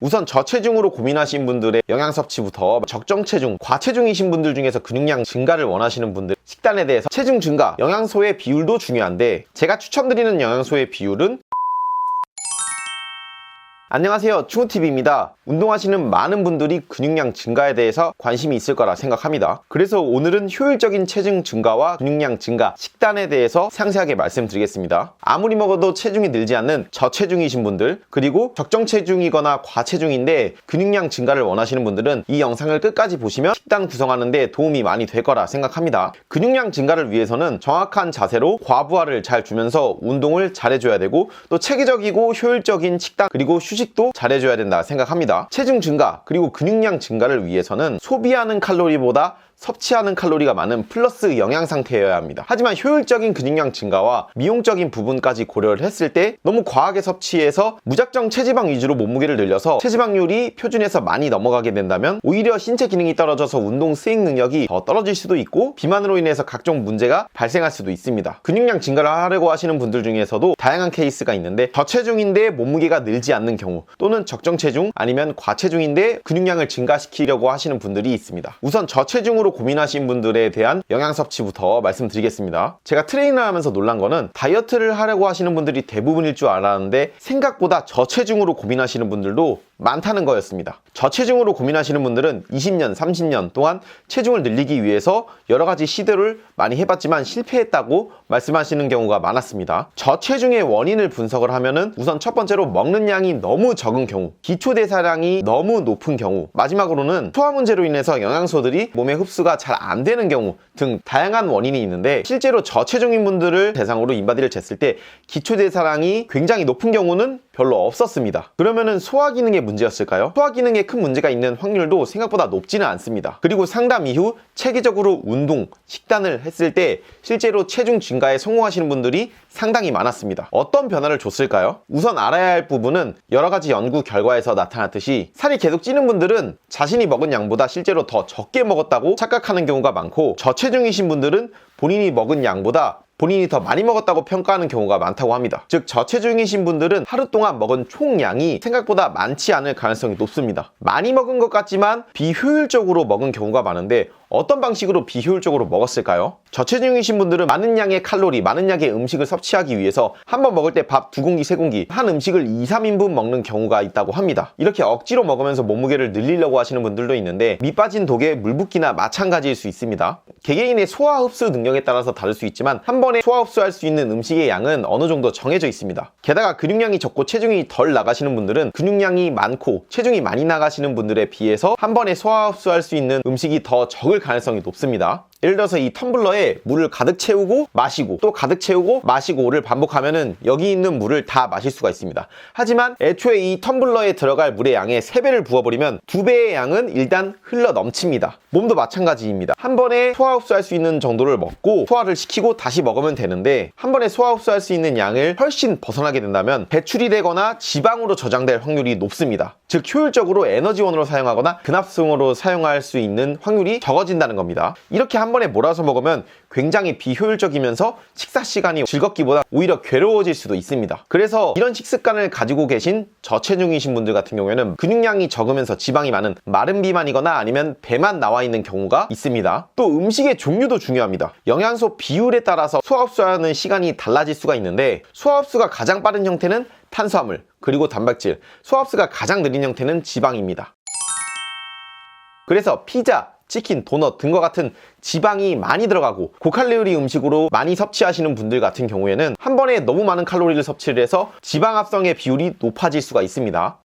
우선 저체중으로 고민하신 분들의 영양 섭취부터 적정 체중, 과체중이신 분들 중에서 근육량 증가를 원하시는 분들 식단에 대해서 체중 증가, 영양소의 비율도 중요한데 제가 추천드리는 영양소의 비율은 안녕하세요, 충우TV입니다. 운동하시는 많은 분들이 근육량 증가에 대해서 관심이 있을 거라 생각합니다. 그래서 오늘은 효율적인 체중 증가와 근육량 증가, 식단에 대해서 상세하게 말씀드리겠습니다. 아무리 먹어도 체중이 늘지 않는 저체중이신 분들, 그리고 적정 체중이거나 과체중인데 근육량 증가를 원하시는 분들은 이 영상을 끝까지 보시면 식단 구성하는 데 도움이 많이 될 거라 생각합니다. 근육량 증가를 위해서는 정확한 자세로 과부하를 잘 주면서 운동을 잘 해줘야 되고, 또 체계적이고 효율적인 식단 그리고 휴식도 잘 해줘야 된다 생각합니다. 체중 증가 그리고 근육량 증가를 위해서는 소비하는 칼로리보다 섭취하는 칼로리가 많은 플러스 영양 상태여야 합니다. 하지만 효율적인 근육량 증가와 미용적인 부분까지 고려를 했을 때 너무 과하게 섭취해서 무작정 체지방 위주로 몸무게를 늘려서 체지방률이 표준에서 많이 넘어가게 된다면 오히려 신체 기능이 떨어져서 운동 수행 능력이 더 떨어질 수도 있고 비만으로 인해서 각종 문제가 발생할 수도 있습니다. 근육량 증가를 하려고 하시는 분들 중에서도 다양한 케이스가 있는데 저체중인데 몸무게가 늘지 않는 경우, 또는 적정 체중 아니면 과체중인데 근육량을 증가시키려고 하시는 분들이 있습니다. 우선 저체중으로 고민하신 분들에 대한 영양 섭취부터 말씀드리겠습니다. 제가 트레이너를 하면서 놀란 거는 다이어트를 하려고 하시는 분들이 대부분일 줄 알았는데 생각보다 저체중으로 고민하시는 분들도 많다는 거였습니다. 저체중으로 고민하시는 분들은 20년, 30년 동안 체중을 늘리기 위해서 여러 가지 시도를 많이 해봤지만 실패했다고 말씀하시는 경우가 많았습니다. 저체중의 원인을 분석을 하면은 우선 첫 번째로 먹는 양이 너무 적은 경우, 기초대사량이 너무 높은 경우, 마지막으로는 소화 문제로 인해서 영양소들이 몸에 흡수가 잘 안 되는 경우 등 다양한 원인이 있는데, 실제로 저체중인 분들을 대상으로 인바디를 쟀을 때 기초대사량이 굉장히 높은 경우는 별로 없었습니다. 그러면은 소화 기능의 문제였을까요? 소화 기능에 큰 문제가 있는 확률도 생각보다 높지는 않습니다. 그리고 상담 이후 체계적으로 운동, 식단을 했을 때 실제로 체중 증가에 성공하시는 분들이 상당히 많았습니다. 어떤 변화를 줬을까요? 우선 알아야 할 부분은 여러 가지 연구 결과에서 나타났듯이 살이 계속 찌는 분들은 자신이 먹은 양보다 실제로 더 적게 먹었다고 착각하는 경우가 많고, 저체중이신 분들은 본인이 먹은 양보다 본인이 더 많이 먹었다고 평가하는 경우가 많다고 합니다. 즉 저체중이신 분들은 하루 동안 먹은 총량이 생각보다 많지 않을 가능성이 높습니다. 많이 먹은 것 같지만 비효율적으로 먹은 경우가 많은데 어떤 방식으로 비효율적으로 먹었을까요? 저체중이신 분들은 많은 양의 칼로리, 많은 양의 음식을 섭취하기 위해서 한 번 먹을 때 밥 2공기, 3공기, 한 음식을 2, 3인분 먹는 경우가 있다고 합니다. 이렇게 억지로 먹으면서 몸무게를 늘리려고 하시는 분들도 있는데 밑 빠진 독에 물 붓기나 마찬가지일 수 있습니다. 개개인의 소화 흡수 능력에 따라서 다를 수 있지만 한 번에 소화 흡수할 수 있는 음식의 양은 어느 정도 정해져 있습니다. 게다가 근육량이 적고 체중이 덜 나가시는 분들은 근육량이 많고 체중이 많이 나가시는 분들에 비해서 한 번에 소화 흡수할 수 있는 음식이 더 적을 가능성이 높습니다. 예를 들어서 이 텀블러에 물을 가득 채우고 마시고 또 가득 채우고 마시고를 반복하면은 여기 있는 물을 다 마실 수가 있습니다. 하지만 애초에 이 텀블러에 들어갈 물의 양의 3배를 부어버리면 2배의 양은 일단 흘러 넘칩니다. 몸도 마찬가지입니다. 한 번에 소화 흡수할 수 있는 정도를 먹고 소화를 시키고 다시 먹으면 되는데, 한 번에 소화 흡수할 수 있는 양을 훨씬 벗어나게 된다면 배출이 되거나 지방으로 저장될 확률이 높습니다. 즉 효율적으로 에너지원으로 사용하거나 근합성으로 사용할 수 있는 확률이 적어진다는 겁니다. 이렇게 한 번에 몰아서 먹으면 굉장히 비효율적이면서 식사 시간이 즐겁기보다 오히려 괴로워질 수도 있습니다. 그래서 이런 식습관을 가지고 계신 저체중이신 분들 같은 경우에는 근육량이 적으면서 지방이 많은 마른 비만이거나 아니면 배만 나와 있는 경우가 있습니다. 또 음식의 종류도 중요합니다. 영양소 비율에 따라서 소화 흡수하는 시간이 달라질 수가 있는데, 소화 흡수가 가장 빠른 형태는 탄수화물, 그리고 단백질, 소화 흡수가 가장 느린 형태는 지방입니다. 그래서 피자, 치킨, 도넛 등과 같은 지방이 많이 들어가고 고칼로리 음식으로 많이 섭취하시는 분들 같은 경우에는 한 번에 너무 많은 칼로리를 섭취를 해서 지방 합성의 비율이 높아질 수가 있습니다.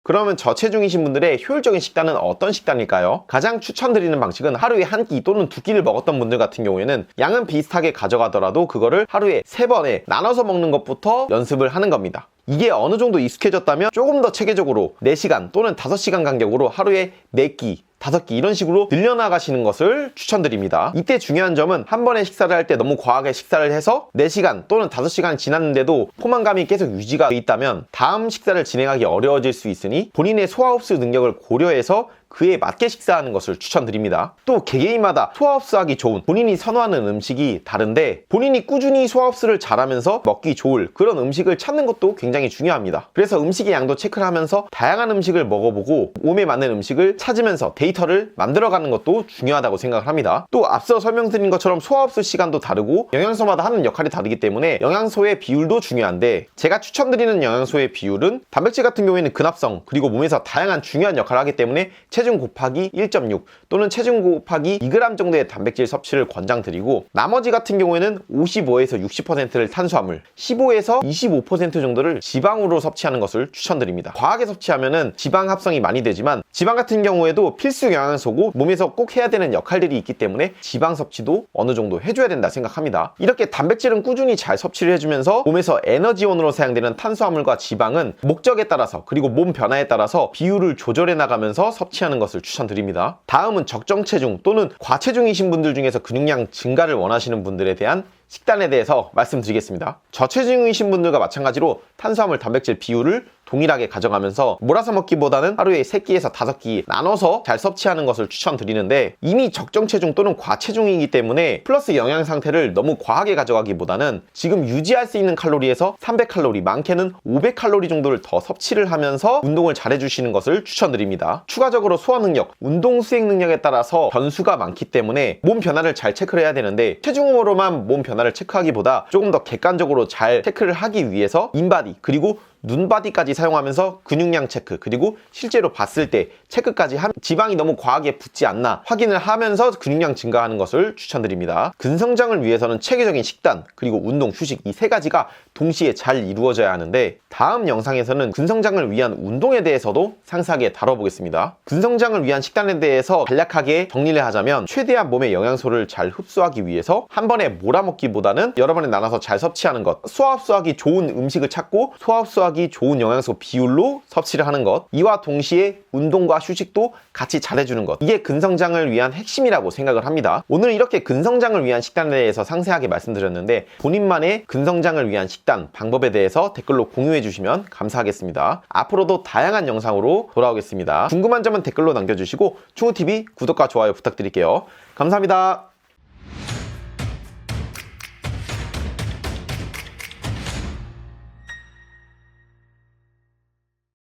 그러면 저체중이신 분들의 효율적인 식단은 어떤 식단일까요? 가장 추천드리는 방식은 하루에 한 끼 또는 2끼를 먹었던 분들 같은 경우에는 양은 비슷하게 가져가더라도 그거를 하루에 3번에 나눠서 먹는 것부터 연습을 하는 겁니다. 이게 어느 정도 익숙해졌다면 조금 더 체계적으로 4시간 또는 5시간 간격으로 하루에 4끼, 5끼 이런 식으로 늘려나가시는 것을 추천드립니다. 이때 중요한 점은 한 번에 식사를 할 때 너무 과하게 식사를 해서 4시간 또는 5시간 지났는데도 포만감이 계속 유지가 돼 있다면 다음 식사를 진행하기 어려워질 수 있으니 본인의 소화 흡수 능력을 고려해서 그에 맞게 식사하는 것을 추천드립니다. 또 개개인마다 소화 흡수하기 좋은 본인이 선호하는 음식이 다른데 본인이 꾸준히 소화 흡수를 잘하면서 먹기 좋을 그런 음식을 찾는 것도 굉장히 중요합니다. 그래서 음식의 양도 체크를 하면서 다양한 음식을 먹어보고 몸에 맞는 음식을 찾으면서 데이터를 만들어가는 것도 중요하다고 생각을 합니다. 또 앞서 설명드린 것처럼 소화 흡수 시간도 다르고 영양소마다 하는 역할이 다르기 때문에 영양소의 비율도 중요한데 제가 추천드리는 영양소의 비율은 단백질 같은 경우에는 근합성 그리고 몸에서 다양한 중요한 역할을 하기 때문에 체중 곱하기 1.6 또는 체중 곱하기 2g 정도의 단백질 섭취를 권장드리고 나머지 같은 경우에는 55에서 60%를 탄수화물 15에서 25% 정도를 지방으로 섭취하는 것을 추천드립니다. 과하게 섭취하면은 지방 합성이 많이 되지만 지방 같은 경우에도 필수 영양소고 몸에서 꼭 해야 되는 역할들이 있기 때문에 지방 섭취도 어느 정도 해줘야 된다 생각합니다. 이렇게 단백질은 꾸준히 잘 섭취를 해주면서 몸에서 에너지원으로 사용되는 탄수화물과 지방은 목적에 따라서 그리고 몸 변화에 따라서 비율을 조절해 나가면서 섭취하는 것을 추천드립니다. 다음은 적정 체중 또는 과체중이신 분들 중에서 근육량 증가를 원하시는 분들에 대한 식단에 대해서 말씀드리겠습니다. 저체중이신 분들과 마찬가지로 탄수화물, 단백질 비율을 동일하게 가져가면서 몰아서 먹기보다는 하루에 3끼에서 5끼 나눠서 잘 섭취하는 것을 추천드리는데 이미 적정 체중 또는 과체중이기 때문에 플러스 영양 상태를 너무 과하게 가져가기보다는 지금 유지할 수 있는 칼로리에서 300칼로리, 많게는 500칼로리 정도를 더 섭취를 하면서 운동을 잘 해주시는 것을 추천드립니다. 추가적으로 소화 능력, 운동 수행 능력에 따라서 변수가 많기 때문에 몸 변화를 잘 체크를 해야 되는데 체중으로만 몸 변화를 체크하기보다 조금 더 객관적으로 잘 체크를 하기 위해서 인바디 그리고 눈바디까지 사용하면서 근육량 체크 그리고 실제로 봤을 때 체크까지 하면 지방이 너무 과하게 붙지 않나 확인을 하면서 근육량 증가하는 것을 추천드립니다. 근성장을 위해서는 체계적인 식단 그리고 운동, 휴식 이 3가지가 동시에 잘 이루어져야 하는데 다음 영상에서는 근성장을 위한 운동에 대해서도 상세하게 다뤄보겠습니다. 근성장을 위한 식단에 대해서 간략하게 정리를 하자면 최대한 몸의 영양소를 잘 흡수하기 위해서 한 번에 몰아먹기보다는 여러 번에 나눠서 잘 섭취하는 것, 소화 흡수하기 좋은 음식을 찾고 소화 흡수하기 좋은 영양소 비율로 섭취를 하는 것, 이와 동시에 운동과 휴식도 같이 잘해주는 것, 이게 근성장을 위한 핵심이라고 생각을 합니다. 오늘 이렇게 근성장을 위한 식단에 대해서 상세하게 말씀드렸는데 본인만의 근성장을 위한 식단 방법에 대해서 댓글로 공유해 주시면 감사하겠습니다. 앞으로도 다양한 영상으로 돌아오겠습니다. 궁금한 점은 댓글로 남겨주시고 충우TV 구독과 좋아요 부탁드릴게요. 감사합니다.